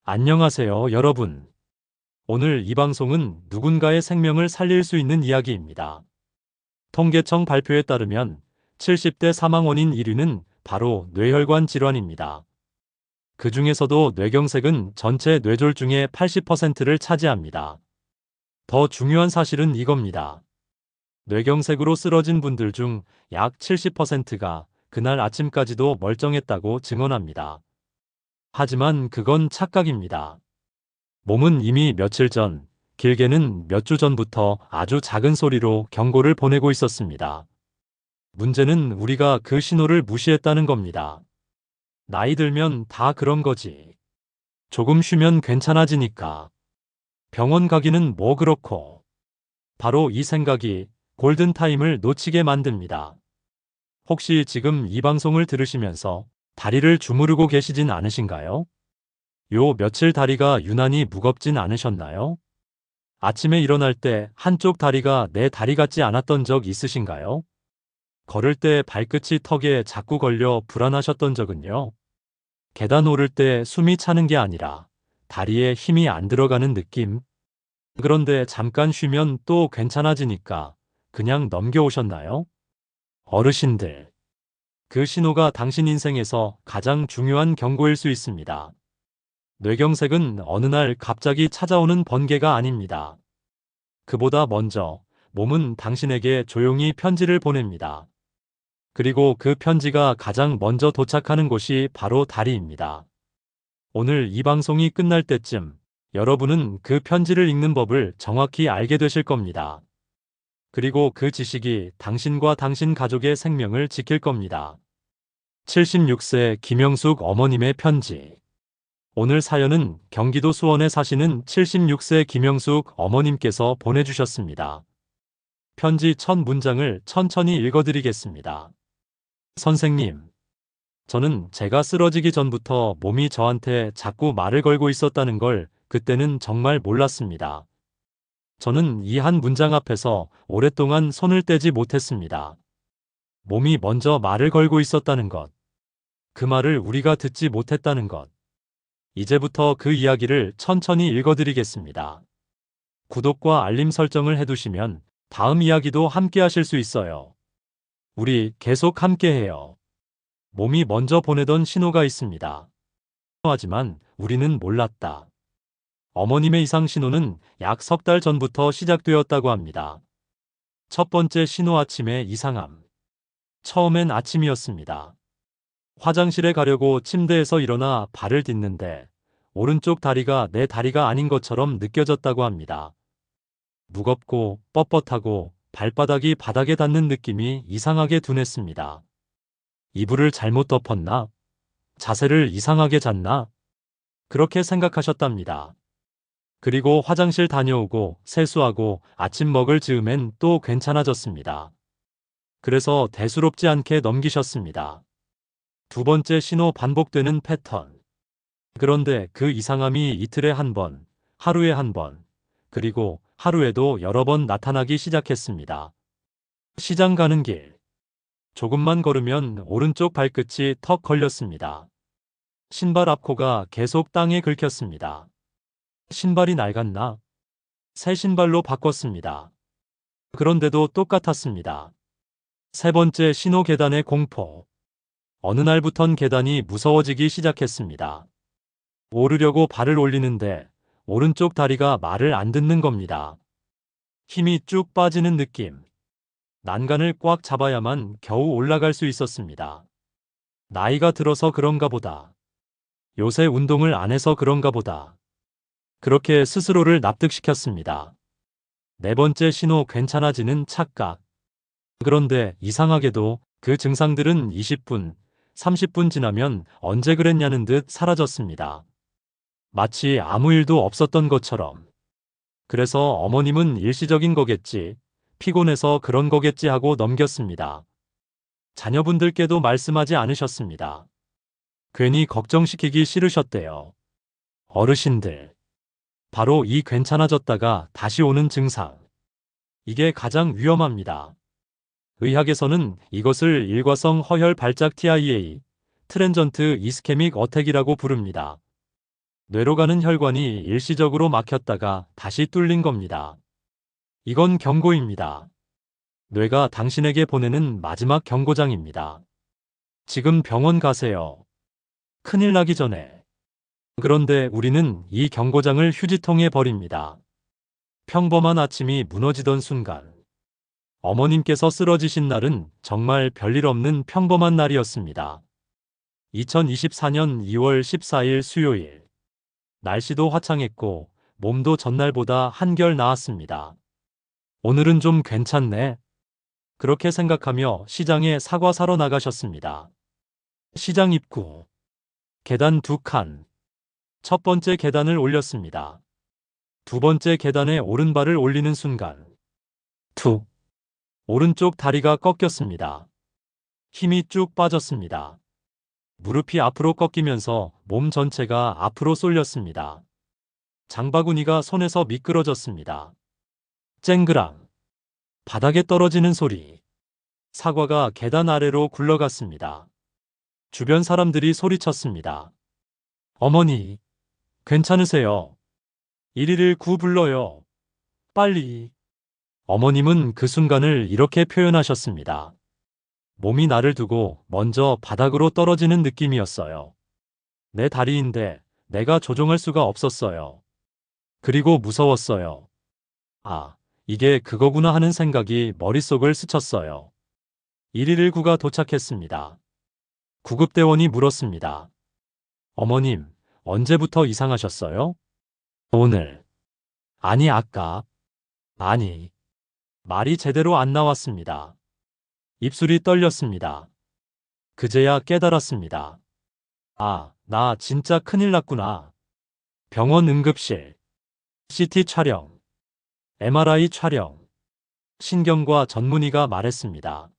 안녕하세요, 여러분. 오늘 이 방송은 누군가의 생명을 살릴 수 있는 이야기입니다. 통계청 발표에 따르면 70대 사망 원인 1위는 바로 뇌혈관 질환입니다. 그 중에서도 뇌경색은 전체 뇌졸 중에 80%를 차지합니다. 더 중요한 사실은 이겁니다. 뇌경색으로 쓰러진 분들 중 약 70%가 그날 아침까지도 멀쩡했다고 증언합니다. 하지만 그건 착각입니다. 몸은 이미 며칠 전, 길게는 몇 주 전부터 아주 작은 소리로 경고를 보내고 있었습니다. 문제는 우리가 그 신호를 무시했다는 겁니다. 나이 들면 다 그런 거지. 조금 쉬면 괜찮아지니까. 병원 가기는 뭐 그렇고. 바로 이 생각이 골든타임을 놓치게 만듭니다. 혹시 지금 이 방송을 들으시면서 다리를 주무르고 계시진 않으신가요? 요 며칠 다리가 유난히 무겁진 않으셨나요? 아침에 일어날 때 한쪽 다리가 내 다리 같지 않았던 적 있으신가요? 걸을 때 발끝이 턱에 자꾸 걸려 불안하셨던 적은요? 계단 오를 때 숨이 차는 게 아니라 다리에 힘이 안 들어가는 느낌? 그런데 잠깐 쉬면 또 괜찮아지니까 그냥 넘겨오셨나요? 어르신들, 그 신호가 당신 인생에서 가장 중요한 경고일 수 있습니다. 뇌경색은 어느 날 갑자기 찾아오는 번개가 아닙니다. 그보다 먼저 몸은 당신에게 조용히 편지를 보냅니다. 그리고 그 편지가 가장 먼저 도착하는 곳이 바로 다리입니다. 오늘 이 방송이 끝날 때쯤 여러분은 그 편지를 읽는 법을 정확히 알게 되실 겁니다. 그리고 그 지식이 당신과 당신 가족의 생명을 지킬 겁니다. 76세 김영숙 어머님의 편지. 오늘 사연은 경기도 수원에 사시는 76세 김영숙 어머님께서 보내주셨습니다. 편지 첫 문장을 천천히 읽어드리겠습니다. 선생님, 저는 제가 쓰러지기 전부터 몸이 저한테 자꾸 말을 걸고 있었다는 걸 그때는 정말 몰랐습니다. 저는 이 한 문장 앞에서 오랫동안 손을 떼지 못했습니다. 몸이 먼저 말을 걸고 있었다는 것. 그 말을 우리가 듣지 못했다는 것. 이제부터 그 이야기를 천천히 읽어드리겠습니다. 구독과 알림 설정을 해두시면 다음 이야기도 함께 하실 수 있어요. 우리 계속 함께해요. 몸이 먼저 보내던 신호가 있습니다. 하지만 우리는 몰랐다. 어머님의 이상 신호는 약 석 달 전부터 시작되었다고 합니다. 첫 번째 신호 아침의 이상함. 처음엔 아침이었습니다. 화장실에 가려고 침대에서 일어나 발을 딛는데 오른쪽 다리가 내 다리가 아닌 것처럼 느껴졌다고 합니다. 무겁고 뻣뻣하고 발바닥이 바닥에 닿는 느낌이 이상하게 둔했습니다. 이불을 잘못 덮었나? 자세를 이상하게 잤나? 그렇게 생각하셨답니다. 그리고 화장실 다녀오고 세수하고 아침 먹을 즈음엔 또 괜찮아졌습니다. 그래서 대수롭지 않게 넘기셨습니다. 두 번째 신호 반복되는 패턴. 그런데 그 이상함이 이틀에 한 번, 하루에 한 번, 그리고 하루에도 여러 번 나타나기 시작했습니다. 시장 가는 길. 조금만 걸으면 오른쪽 발끝이 턱 걸렸습니다. 신발 앞코가 계속 땅에 긁혔습니다. 신발이 낡았나? 새 신발로 바꿨습니다. 그런데도 똑같았습니다. 세 번째 신호 계단의 공포. 어느 날부턴 계단이 무서워지기 시작했습니다. 오르려고 발을 올리는데 오른쪽 다리가 말을 안 듣는 겁니다. 힘이 쭉 빠지는 느낌. 난간을 꽉 잡아야만 겨우 올라갈 수 있었습니다. 나이가 들어서 그런가 보다. 요새 운동을 안 해서 그런가 보다. 그렇게 스스로를 납득시켰습니다. 네 번째 신호 괜찮아지는 착각. 그런데 이상하게도 그 증상들은 20분, 30분 지나면 언제 그랬냐는 듯 사라졌습니다. 마치 아무 일도 없었던 것처럼. 그래서 어머님은 일시적인 거겠지, 피곤해서 그런 거겠지 하고 넘겼습니다. 자녀분들께도 말씀하지 않으셨습니다. 괜히 걱정시키기 싫으셨대요. 어르신들. 바로 이 괜찮아졌다가 다시 오는 증상. 이게 가장 위험합니다. 의학에서는 이것을 일과성 허혈 발작 TIA, 트랜전트 이스케믹 어택이라고 부릅니다. 뇌로 가는 혈관이 일시적으로 막혔다가 다시 뚫린 겁니다. 이건 경고입니다. 뇌가 당신에게 보내는 마지막 경고장입니다. 지금 병원 가세요. 큰일 나기 전에. 그런데 우리는 이 경고장을 휴지통에 버립니다. 평범한 아침이 무너지던 순간, 어머님께서 쓰러지신 날은 정말 별일 없는 평범한 날이었습니다. 2024년 2월 14일 수요일. 날씨도 화창했고 몸도 전날보다 한결 나았습니다. 오늘은 좀 괜찮네. 그렇게 생각하며 시장에 사과 사러 나가셨습니다. 시장 입구. 계단 2칸. 첫 번째 계단을 올렸습니다. 두 번째 계단에 오른발을 올리는 순간. 툭. 오른쪽 다리가 꺾였습니다. 힘이 쭉 빠졌습니다. 무릎이 앞으로 꺾이면서 몸 전체가 앞으로 쏠렸습니다. 장바구니가 손에서 미끄러졌습니다. 쨍그랑. 바닥에 떨어지는 소리. 사과가 계단 아래로 굴러갔습니다. 주변 사람들이 소리쳤습니다. 어머니, 괜찮으세요? 119 불러요. 빨리. 어머님은 그 순간을 이렇게 표현하셨습니다. 몸이 나를 두고 먼저 바닥으로 떨어지는 느낌이었어요. 내 다리인데 내가 조종할 수가 없었어요. 그리고 무서웠어요. 아, 이게 그거구나 하는 생각이 머릿속을 스쳤어요. 119가 도착했습니다. 구급대원이 물었습니다. 어머님, 언제부터 이상하셨어요? 오늘. 아니, 아까. 아니. 말이 제대로 안 나왔습니다. 입술이 떨렸습니다. 그제야 깨달았습니다. 아, 나 진짜 큰일 났구나. 병원 응급실. CT 촬영. MRI 촬영. 신경과 전문의가 말했습니다.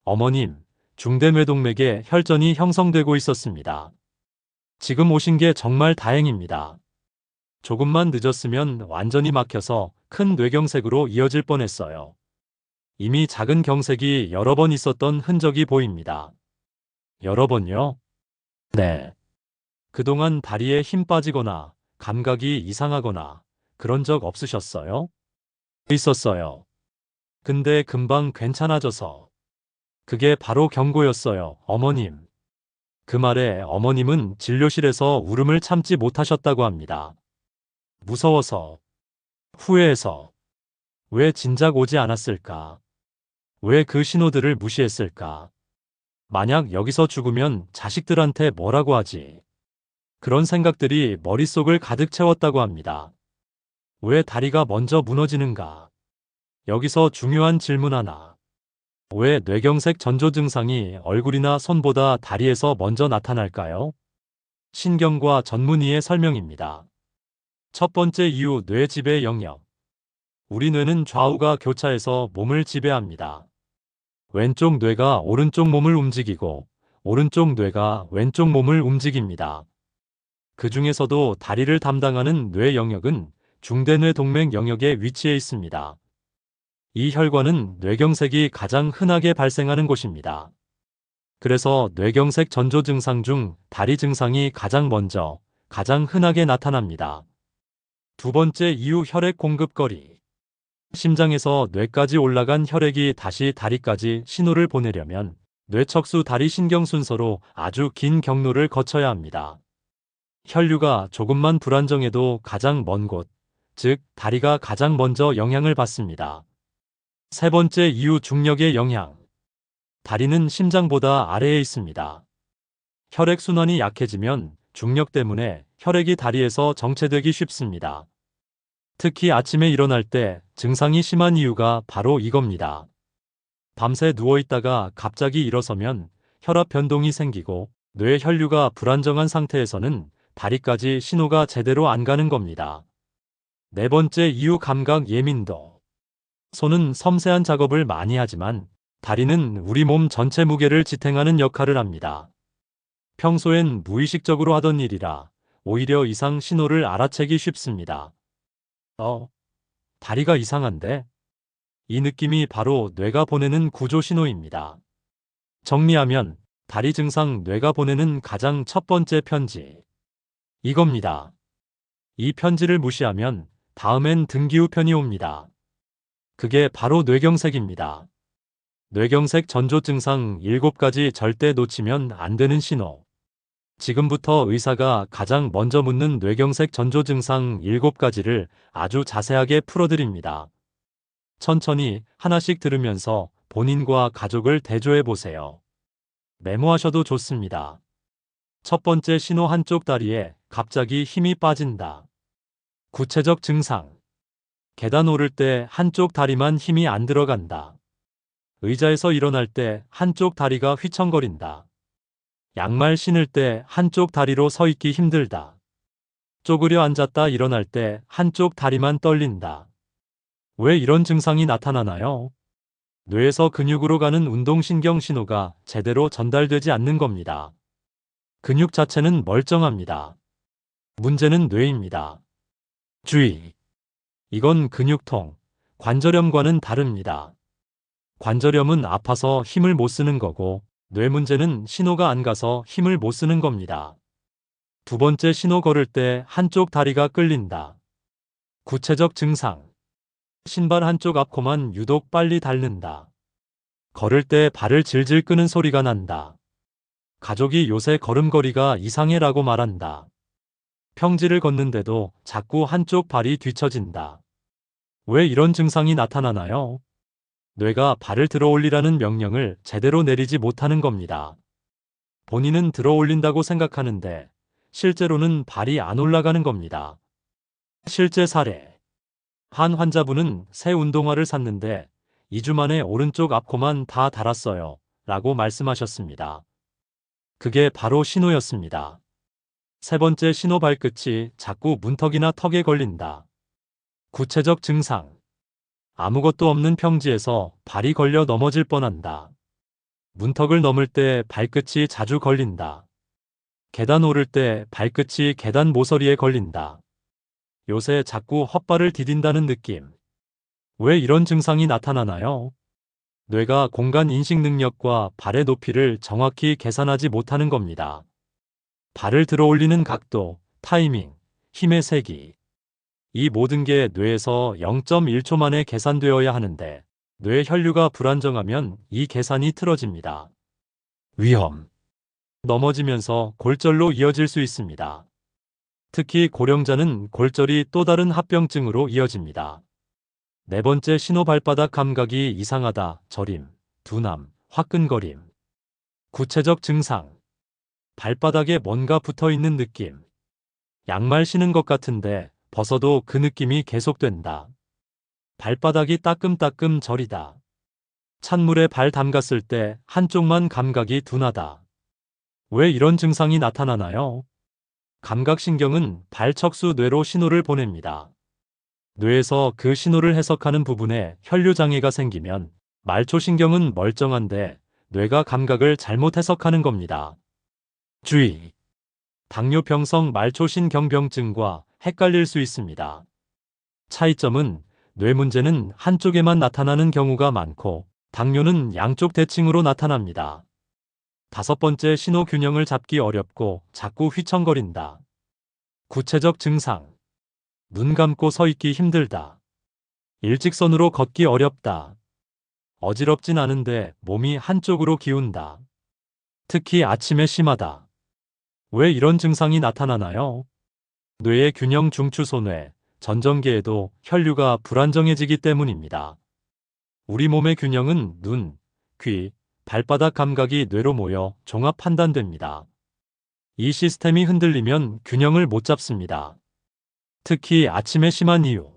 어머님, 중대뇌동맥에 혈전이 형성되고 있었습니다. 지금 오신 게 정말 다행입니다. 조금만 늦었으면 완전히 막혀서 큰 뇌경색으로 이어질 뻔했어요. 이미 작은 경색이 여러 번 있었던 흔적이 보입니다. 여러 번요? 네. 그동안 다리에 힘 빠지거나 감각이 이상하거나 그런 적 없으셨어요? 있었어요. 근데 금방 괜찮아져서. 그게 바로 경고였어요, 어머님. 그 말에 어머님은 진료실에서 울음을 참지 못하셨다고 합니다. 무서워서, 후회해서, 왜 진작 오지 않았을까? 왜 그 신호들을 무시했을까? 만약 여기서 죽으면 자식들한테 뭐라고 하지? 그런 생각들이 머릿속을 가득 채웠다고 합니다. 왜 다리가 먼저 무너지는가? 여기서 중요한 질문 하나. 왜 뇌경색 전조 증상이 얼굴이나 손보다 다리에서 먼저 나타날까요? 신경과 전문의의 설명입니다. 첫 번째 이유, 뇌 지배 영역. 우리 뇌는 좌우가 교차해서 몸을 지배합니다. 왼쪽 뇌가 오른쪽 몸을 움직이고 오른쪽 뇌가 왼쪽 몸을 움직입니다. 그 중에서도 다리를 담당하는 뇌 영역은 중대뇌동맥 영역에 위치해 있습니다. 이 혈관은 뇌경색이 가장 흔하게 발생하는 곳입니다. 그래서 뇌경색 전조 증상 중 다리 증상이 가장 먼저, 가장 흔하게 나타납니다. 두 번째 이유, 혈액 공급 거리. 심장에서 뇌까지 올라간 혈액이 다시 다리까지 신호를 보내려면 뇌척수 다리 신경 순서로 아주 긴 경로를 거쳐야 합니다. 혈류가 조금만 불안정해도 가장 먼 곳, 즉 다리가 가장 먼저 영향을 받습니다. 세 번째 이유, 중력의 영향. 다리는 심장보다 아래에 있습니다. 혈액순환이 약해지면 중력 때문에 혈액이 다리에서 정체되기 쉽습니다. 특히 아침에 일어날 때 증상이 심한 이유가 바로 이겁니다. 밤새 누워있다가 갑자기 일어서면 혈압 변동이 생기고 뇌 혈류가 불안정한 상태에서는 다리까지 신호가 제대로 안 가는 겁니다. 네 번째 이유, 감각 예민도. 손은 섬세한 작업을 많이 하지만 다리는 우리 몸 전체 무게를 지탱하는 역할을 합니다. 평소엔 무의식적으로 하던 일이라 오히려 이상 신호를 알아채기 쉽습니다. 다리가 이상한데? 이 느낌이 바로 뇌가 보내는 구조 신호입니다. 정리하면 다리 증상, 뇌가 보내는 가장 첫 번째 편지. 이겁니다. 이 편지를 무시하면 다음엔 등기후편이 옵니다. 그게 바로 뇌경색입니다. 뇌경색 전조 증상 7가지 절대 놓치면 안 되는 신호. 지금부터 의사가 가장 먼저 묻는 뇌경색 전조 증상 7가지를 아주 자세하게 풀어드립니다. 천천히 하나씩 들으면서 본인과 가족을 대조해 보세요. 메모하셔도 좋습니다. 첫 번째 신호, 한쪽 다리에 갑자기 힘이 빠진다. 구체적 증상. 계단 오를 때 한쪽 다리만 힘이 안 들어간다. 의자에서 일어날 때 한쪽 다리가 휘청거린다. 양말 신을 때 한쪽 다리로 서 있기 힘들다. 쪼그려 앉았다 일어날 때 한쪽 다리만 떨린다. 왜 이런 증상이 나타나나요? 뇌에서 근육으로 가는 운동신경 신호가 제대로 전달되지 않는 겁니다. 근육 자체는 멀쩡합니다. 문제는 뇌입니다. 주의! 이건 근육통, 관절염과는 다릅니다. 관절염은 아파서 힘을 못 쓰는 거고, 뇌 문제는 신호가 안 가서 힘을 못 쓰는 겁니다. 두 번째 신호, 걸을 때 한쪽 다리가 끌린다. 구체적 증상. 신발 한쪽 앞코만 유독 빨리 닳는다. 걸을 때 발을 질질 끄는 소리가 난다. 가족이 요새 걸음걸이가 이상해라고 말한다. 평지를 걷는데도 자꾸 한쪽 발이 뒤처진다. 왜 이런 증상이 나타나나요? 뇌가 발을 들어 올리라는 명령을 제대로 내리지 못하는 겁니다. 본인은 들어 올린다고 생각하는데 실제로는 발이 안 올라가는 겁니다. 실제 사례. 한 환자분은 새 운동화를 샀는데 2주 만에 오른쪽 앞코만 다 닳았어요. 라고 말씀하셨습니다. 그게 바로 신호였습니다. 세 번째 신호, 발끝이 자꾸 문턱이나 턱에 걸린다. 구체적 증상. 아무것도 없는 평지에서 발이 걸려 넘어질 뻔한다. 문턱을 넘을 때 발끝이 자주 걸린다. 계단 오를 때 발끝이 계단 모서리에 걸린다. 요새 자꾸 헛발을 디딘다는 느낌. 왜 이런 증상이 나타나나요? 뇌가 공간 인식 능력과 발의 높이를 정확히 계산하지 못하는 겁니다. 발을 들어 올리는 각도, 타이밍, 힘의 세기. 이 모든 게 뇌에서 0.1초 만에 계산되어야 하는데 뇌 혈류가 불안정하면 이 계산이 틀어집니다. 위험. 넘어지면서 골절로 이어질 수 있습니다. 특히 고령자는 골절이 또 다른 합병증으로 이어집니다. 네 번째 신호, 발바닥 감각이 이상하다. 저림, 둔함, 화끈거림. 구체적 증상. 발바닥에 뭔가 붙어 있는 느낌. 양말 신은 것 같은데 벗어도 그 느낌이 계속된다. 발바닥이 따끔따끔 저리다. 찬물에 발 담갔을 때 한쪽만 감각이 둔하다. 왜 이런 증상이 나타나나요? 감각신경은 발척수 뇌로 신호를 보냅니다. 뇌에서 그 신호를 해석하는 부분에 혈류장애가 생기면 말초신경은 멀쩡한데 뇌가 감각을 잘못 해석하는 겁니다. 주의! 당뇨병성 말초신경병증과 헷갈릴 수 있습니다. 차이점은 뇌 문제는 한쪽에만 나타나는 경우가 많고 당뇨는 양쪽 대칭으로 나타납니다. 다섯 번째 신호, 균형을 잡기 어렵고 자꾸 휘청거린다. 구체적 증상. 눈 감고 서 있기 힘들다. 일직선으로 걷기 어렵다. 어지럽진 않은데 몸이 한쪽으로 기운다. 특히 아침에 심하다. 왜 이런 증상이 나타나나요? 뇌의 균형 중추소뇌, 전정계에도 혈류가 불안정해지기 때문입니다. 우리 몸의 균형은 눈, 귀, 발바닥 감각이 뇌로 모여 종합 판단됩니다. 이 시스템이 흔들리면 균형을 못 잡습니다. 특히 아침에 심한 이유.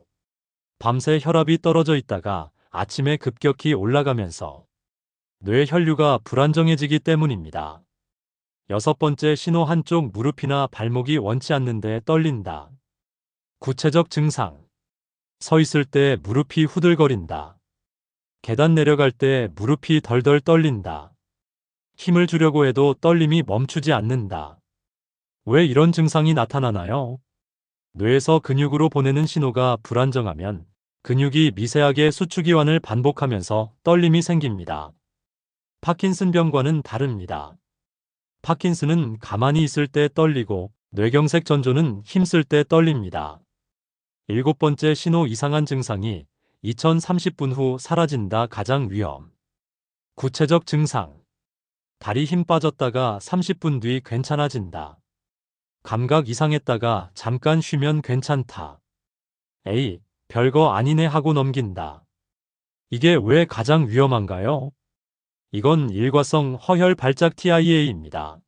밤새 혈압이 떨어져 있다가 아침에 급격히 올라가면서 뇌 혈류가 불안정해지기 때문입니다. 여섯 번째 신호, 한쪽 무릎이나 발목이 원치 않는데 떨린다. 구체적 증상. 서 있을 때 무릎이 후들거린다. 계단 내려갈 때 무릎이 덜덜 떨린다. 힘을 주려고 해도 떨림이 멈추지 않는다. 왜 이런 증상이 나타나나요? 뇌에서 근육으로 보내는 신호가 불안정하면 근육이 미세하게 수축이완을 반복하면서 떨림이 생깁니다. 파킨슨병과는 다릅니다. 파킨슨은 가만히 있을 때 떨리고 뇌경색 전조는 힘쓸 때 떨립니다. 일곱 번째 신호 이상한 증상이 2030분 후 사라진다. 가장 위험. 구체적 증상. 다리 힘 빠졌다가 30분 뒤 괜찮아진다. 감각 이상했다가 잠깐 쉬면 괜찮다. 에이, 별거 아니네 하고 넘긴다. 이게 왜 가장 위험한가요? 이건 일과성 허혈 발작 TIA입니다.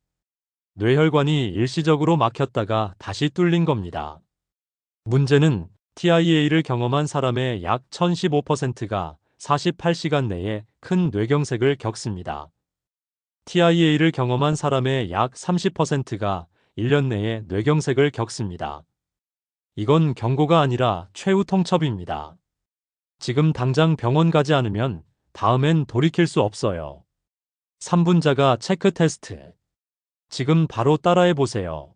뇌혈관이 일시적으로 막혔다가 다시 뚫린 겁니다. 문제는 TIA를 경험한 사람의 약 1015%가 48시간 내에 큰 뇌경색을 겪습니다. TIA를 경험한 사람의 약 30%가 1년 내에 뇌경색을 겪습니다. 이건 경고가 아니라 최후 통첩입니다. 지금 당장 병원 가지 않으면 다음엔 돌이킬 수 없어요. 3분자가 체크 테스트. 지금 바로 따라해 보세요.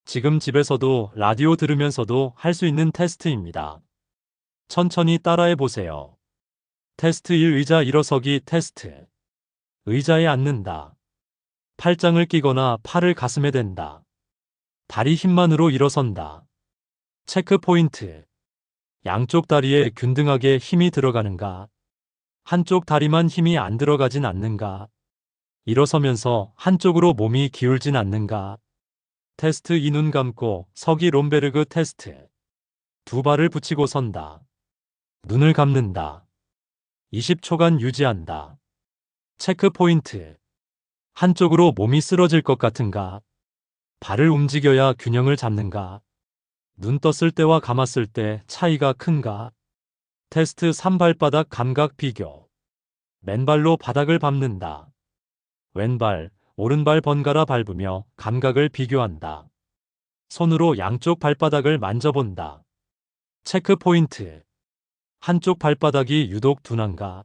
지금 집에서도 라디오 들으면서도 할 수 있는 테스트입니다. 천천히 따라해 보세요. 테스트 1. 의자 일어서기 테스트. 의자에 앉는다. 팔짱을 끼거나 팔을 가슴에 댄다. 다리 힘만으로 일어선다. 체크 포인트. 양쪽 다리에 균등하게 힘이 들어가는가? 한쪽 다리만 힘이 안 들어가진 않는가? 일어서면서 한쪽으로 몸이 기울진 않는가? 테스트 2. 눈 감고 서기 롬베르그 테스트. 두 발을 붙이고 선다. 눈을 감는다. 20초간 유지한다. 체크 포인트. 한쪽으로 몸이 쓰러질 것 같은가? 발을 움직여야 균형을 잡는가? 눈 떴을 때와 감았을 때 차이가 큰가? 테스트 3. 발바닥 감각 비교. 맨발로 바닥을 밟는다. 왼발, 오른발 번갈아 밟으며 감각을 비교한다. 손으로 양쪽 발바닥을 만져본다. 체크 포인트. 한쪽 발바닥이 유독 둔한가?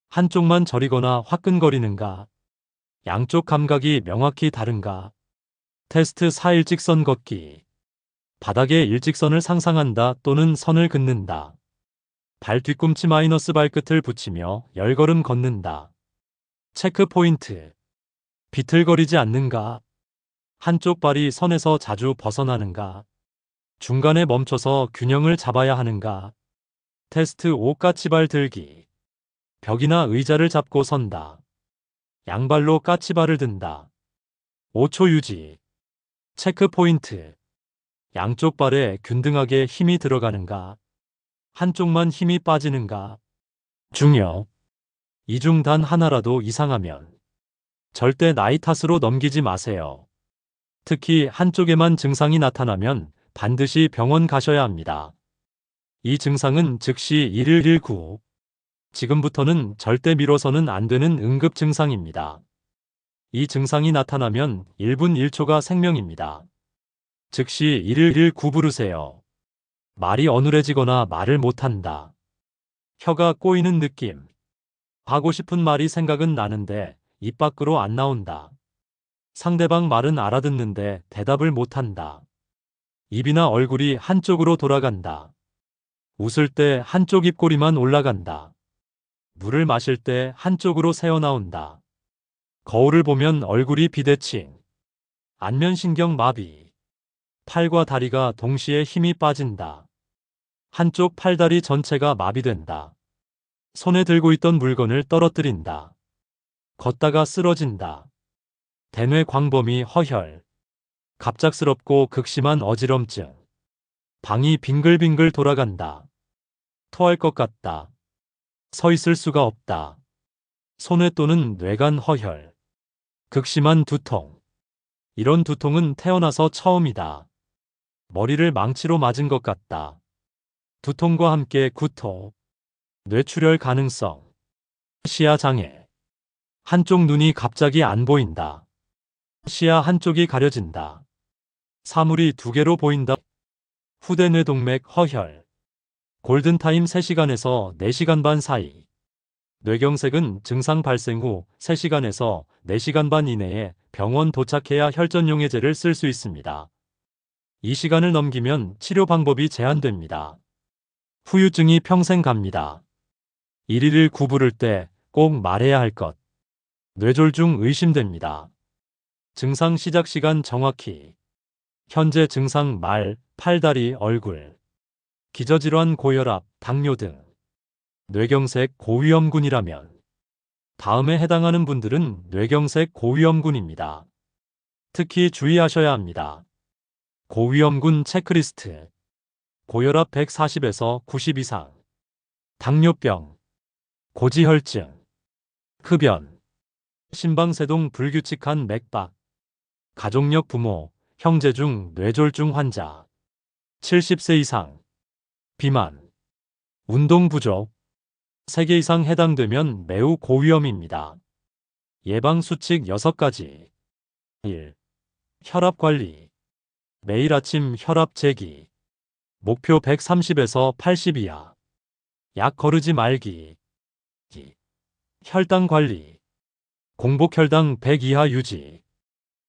한쪽만 저리거나 화끈거리는가? 양쪽 감각이 명확히 다른가? 테스트 4. 일직선 걷기. 바닥에 일직선을 상상한다 또는 선을 긋는다. 발 뒤꿈치 마이너스 발끝을 붙이며 열걸음 걷는다. 체크 포인트. 비틀거리지 않는가? 한쪽 발이 선에서 자주 벗어나는가? 중간에 멈춰서 균형을 잡아야 하는가? 테스트 5. 까치발 들기. 벽이나 의자를 잡고 선다. 양발로 까치발을 든다. 5초 유지. 체크 포인트. 양쪽 발에 균등하게 힘이 들어가는가? 한쪽만 힘이 빠지는가? 중요. 이 중 단 하나라도 이상하면 절대 나이 탓으로 넘기지 마세요. 특히 한쪽에만 증상이 나타나면 반드시 병원 가셔야 합니다. 이 증상은 즉시 1119. 지금부터는 절대 미뤄서는 안 되는 응급 증상입니다. 이 증상이 나타나면 1분 1초가 생명입니다. 즉시 119 부르세요. 말이 어눌해지거나 말을 못한다. 혀가 꼬이는 느낌. 하고 싶은 말이 생각은 나는데 입 밖으로 안 나온다. 상대방 말은 알아듣는데 대답을 못한다. 입이나 얼굴이 한쪽으로 돌아간다. 웃을 때 한쪽 입꼬리만 올라간다. 물을 마실 때 한쪽으로 새어나온다. 거울을 보면 얼굴이 비대칭. 안면신경 마비. 팔과 다리가 동시에 힘이 빠진다. 한쪽 팔다리 전체가 마비된다. 손에 들고 있던 물건을 떨어뜨린다. 걷다가 쓰러진다. 대뇌 광범위 허혈. 갑작스럽고 극심한 어지럼증. 방이 빙글빙글 돌아간다. 토할 것 같다. 서 있을 수가 없다. 손에 또는 뇌간 허혈. 극심한 두통. 이런 두통은 태어나서 처음이다. 머리를 망치로 맞은 것 같다. 두통과 함께 구토. 뇌출혈 가능성. 시야 장애. 한쪽 눈이 갑자기 안 보인다. 시야 한쪽이 가려진다. 사물이 두 개로 보인다. 후대뇌동맥 허혈. 골든타임 3시간에서 4시간 반 사이. 뇌경색은 증상 발생 후 3시간에서 4시간 반 이내에 병원 도착해야 혈전용해제를 쓸 수 있습니다. 이 시간을 넘기면 치료 방법이 제한됩니다. 후유증이 평생 갑니다. 119 부를 때 꼭 말해야 할 것. 뇌졸중 의심됩니다. 증상 시작 시간 정확히. 현재 증상 말, 팔다리, 얼굴, 기저질환, 고혈압, 당뇨 등 뇌경색 고위험군이라면 다음에 해당하는 분들은 뇌경색 고위험군입니다. 특히 주의하셔야 합니다. 고위험군 체크리스트. 고혈압 140에서 90 이상, 당뇨병, 고지혈증, 흡연, 심방세동 불규칙한 맥박, 가족력 부모, 형제 중 뇌졸중 환자, 70세 이상, 비만, 운동 부족, 3개 이상 해당되면 매우 고위험입니다. 예방 수칙 6가지. 1. 혈압 관리. 매일 아침 혈압 재기. 목표 130에서 80 이하. 약 거르지 말기. 2. 혈당 관리. 공복 혈당 100 이하 유지.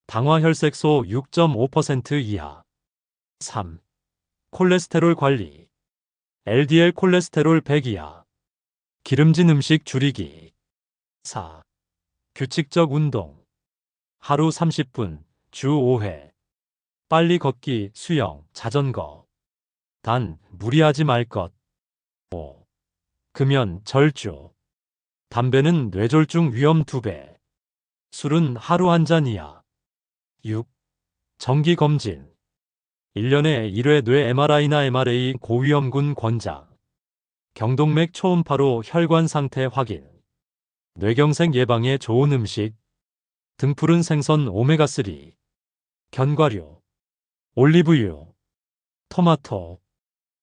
당화 혈색소 6.5% 이하. 3. 콜레스테롤 관리. LDL 콜레스테롤 100 이하. 기름진 음식 줄이기. 4. 규칙적 운동. 하루 30분, 주 5회. 빨리 걷기, 수영, 자전거. 단, 무리하지 말 것. 5. 금연, 절주. 담배는 뇌졸중 위험 2배. 술은 하루 1잔 이하. 6. 정기 검진. 1년에 1회 뇌 MRI나 MRA 고위험군 권장. 경동맥 초음파로 혈관 상태 확인. 뇌경색 예방에 좋은 음식. 등푸른 생선 오메가3. 견과류. 올리브유. 토마토.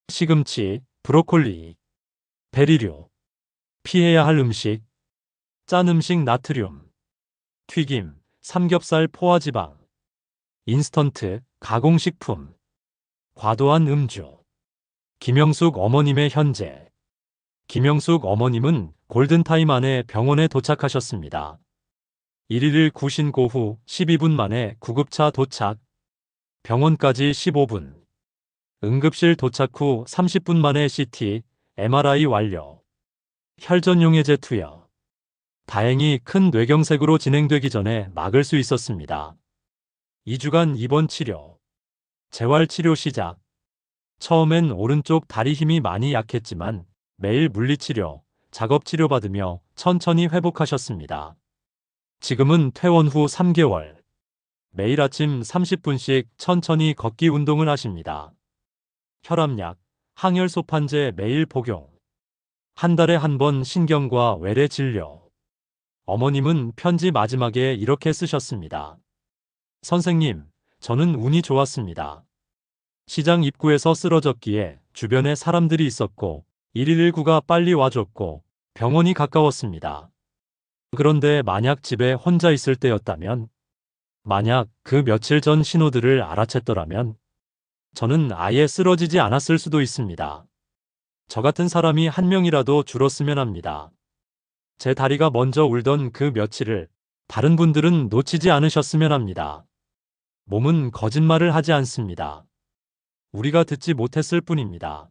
시금치, 브로콜리. 베리류. 피해야 할 음식. 짠 음식 나트륨. 튀김, 삼겹살 포화지방. 인스턴트, 가공식품. 과도한 음주. 김영숙 어머님의 현재. 김영숙 어머님은 골든타임 안에 병원에 도착하셨습니다. 1일 구신고 후 12분 만에 구급차 도착. 병원까지 15분. 응급실 도착 후 30분 만에 CT, MRI 완료. 혈전용해제 투여. 다행히 큰 뇌경색으로 진행되기 전에 막을 수 있었습니다. 2주간 입원 치료. 재활치료 시작. 처음엔 오른쪽 다리 힘이 많이 약했지만 매일 물리치료, 작업치료 받으며 천천히 회복하셨습니다. 지금은 퇴원 후 3개월. 매일 아침 30분씩 천천히 걷기 운동을 하십니다. 혈압약, 항혈소판제 매일 복용. 한 달에 한 번 신경과 외래 진료. 어머님은 편지 마지막에 이렇게 쓰셨습니다. 선생님, 저는 운이 좋았습니다. 시장 입구에서 쓰러졌기에 주변에 사람들이 있었고 119가 빨리 와줬고 병원이 가까웠습니다. 그런데 만약 집에 혼자 있을 때였다면, 만약 그 며칠 전 신호들을 알아챘더라면 저는 아예 쓰러지지 않았을 수도 있습니다. 저 같은 사람이 한 명이라도 줄었으면 합니다. 제 다리가 먼저 울던 그 며칠을 다른 분들은 놓치지 않으셨으면 합니다. 몸은 거짓말을 하지 않습니다. 우리가 듣지 못했을 뿐입니다.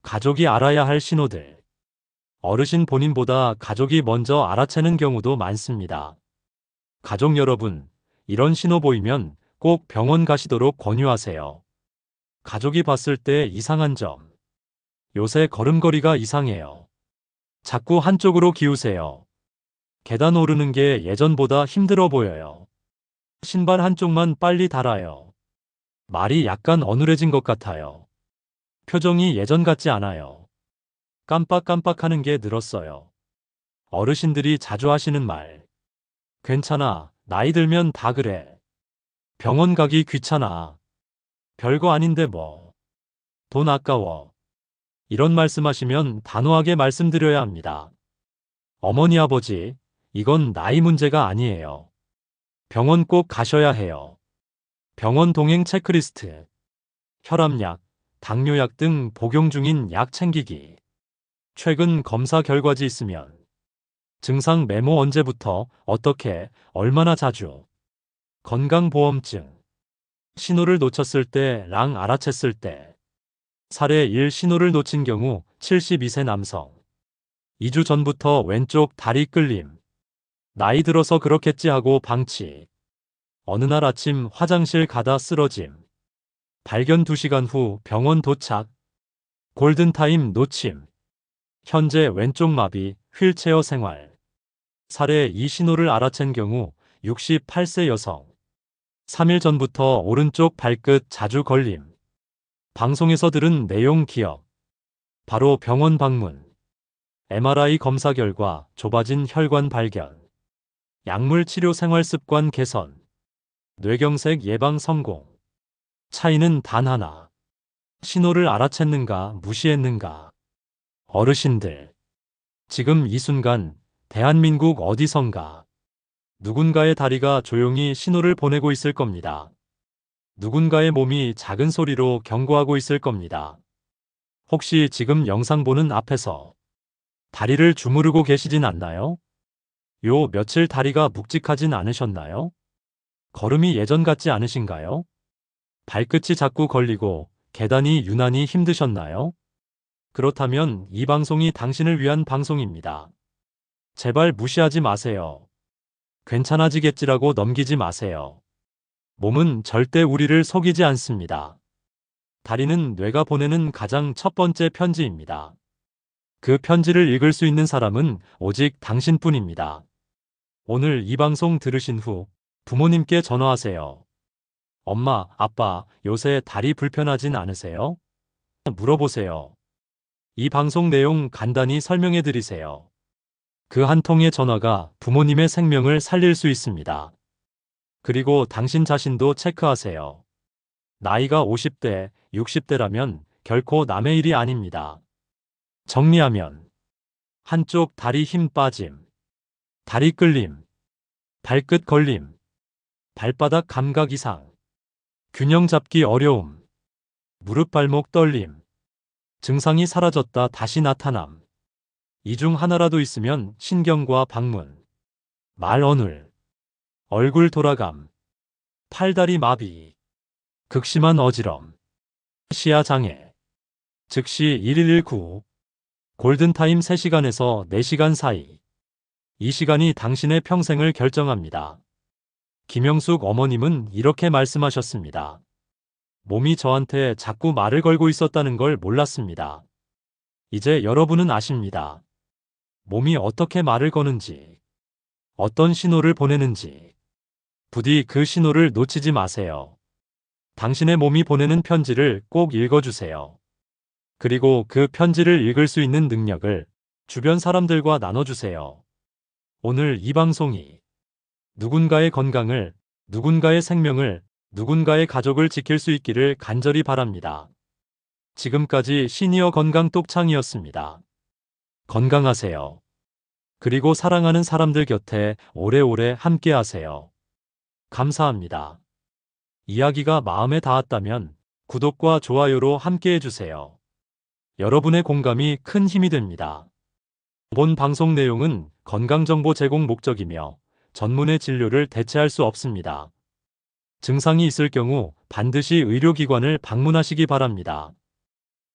가족이 알아야 할 신호들. 어르신 본인보다 가족이 먼저 알아채는 경우도 많습니다. 가족 여러분, 이런 신호 보이면 꼭 병원 가시도록 권유하세요. 가족이 봤을 때 이상한 점. 요새 걸음걸이가 이상해요. 자꾸 한쪽으로 기우세요. 계단 오르는 게 예전보다 힘들어 보여요. 신발 한쪽만 빨리 달아요. 말이 약간 어눌해진 것 같아요. 표정이 예전 같지 않아요. 깜빡깜빡하는 게 늘었어요. 어르신들이 자주 하시는 말. 괜찮아, 나이 들면 다 그래. 병원 가기 귀찮아. 별거 아닌데 뭐. 돈 아까워. 이런 말씀하시면 단호하게 말씀드려야 합니다. 어머니 아버지, 이건 나이 문제가 아니에요. 병원 꼭 가셔야 해요. 병원 동행 체크리스트. 혈압약, 당뇨약 등 복용 중인 약 챙기기. 최근 검사 결과지 있으면. 증상 메모 언제부터, 어떻게, 얼마나 자주. 건강보험증. 신호를 놓쳤을 때, 랑 알아챘을 때. 사례 1 신호를 놓친 경우 72세 남성. 2주 전부터 왼쪽 다리 끌림. 나이 들어서 그렇겠지 하고 방치. 어느 날 아침 화장실 가다 쓰러짐. 발견 2시간 후 병원 도착. 골든타임 놓침. 현재 왼쪽 마비, 휠체어 생활. 사례 이 신호를 알아챈 경우 68세 여성. 3일 전부터 오른쪽 발끝 자주 걸림. 방송에서 들은 내용 기억. 바로 병원 방문. MRI 검사 결과 좁아진 혈관 발견. 약물 치료 생활 습관 개선. 뇌경색 예방 성공. 차이는 단 하나. 신호를 알아챘는가, 무시했는가. 어르신들. 지금 이 순간 대한민국 어디선가 누군가의 다리가 조용히 신호를 보내고 있을 겁니다. 누군가의 몸이 작은 소리로 경고하고 있을 겁니다. 혹시 지금 영상 보는 앞에서 다리를 주무르고 계시진 않나요? 요 며칠 다리가 묵직하진 않으셨나요? 걸음이 예전 같지 않으신가요? 발끝이 자꾸 걸리고 계단이 유난히 힘드셨나요? 그렇다면 이 방송이 당신을 위한 방송입니다. 제발 무시하지 마세요. 괜찮아지겠지라고 넘기지 마세요. 몸은 절대 우리를 속이지 않습니다. 다리는 뇌가 보내는 가장 첫 번째 편지입니다. 그 편지를 읽을 수 있는 사람은 오직 당신뿐입니다. 오늘 이 방송 들으신 후 부모님께 전화하세요. 엄마, 아빠, 요새 다리 불편하진 않으세요? 물어보세요. 이 방송 내용 간단히 설명해 드리세요. 그 한 통의 전화가 부모님의 생명을 살릴 수 있습니다. 그리고 당신 자신도 체크하세요. 나이가 50대, 60대라면 결코 남의 일이 아닙니다. 정리하면 한쪽 다리 힘 빠짐, 다리 끌림, 발끝 걸림, 발바닥 감각 이상, 균형 잡기 어려움, 무릎 발목 떨림, 증상이 사라졌다 다시 나타남. 이 중 하나라도 있으면 신경과 방문, 말 어눌, 얼굴 돌아감, 팔다리 마비, 극심한 어지럼, 시야 장애. 즉시 1119, 골든타임 3시간에서 4시간 사이. 이 시간이 당신의 평생을 결정합니다. 김영숙 어머님은 이렇게 말씀하셨습니다. 몸이 저한테 자꾸 말을 걸고 있었다는 걸 몰랐습니다. 이제 여러분은 아십니다. 몸이 어떻게 말을 거는지, 어떤 신호를 보내는지. 부디 그 신호를 놓치지 마세요. 당신의 몸이 보내는 편지를 꼭 읽어주세요. 그리고 그 편지를 읽을 수 있는 능력을 주변 사람들과 나눠주세요. 오늘 이 방송이 누군가의 건강을, 누군가의 생명을, 누군가의 가족을 지킬 수 있기를 간절히 바랍니다. 지금까지 시니어 건강 똑창이었습니다. 건강하세요. 그리고 사랑하는 사람들 곁에 오래오래 함께하세요. 감사합니다. 이야기가 마음에 닿았다면 구독과 좋아요로 함께해주세요. 여러분의 공감이 큰 힘이 됩니다. 본 방송 내용은 건강정보 제공 목적이며 전문의 진료를 대체할 수 없습니다. 증상이 있을 경우 반드시 의료기관을 방문하시기 바랍니다.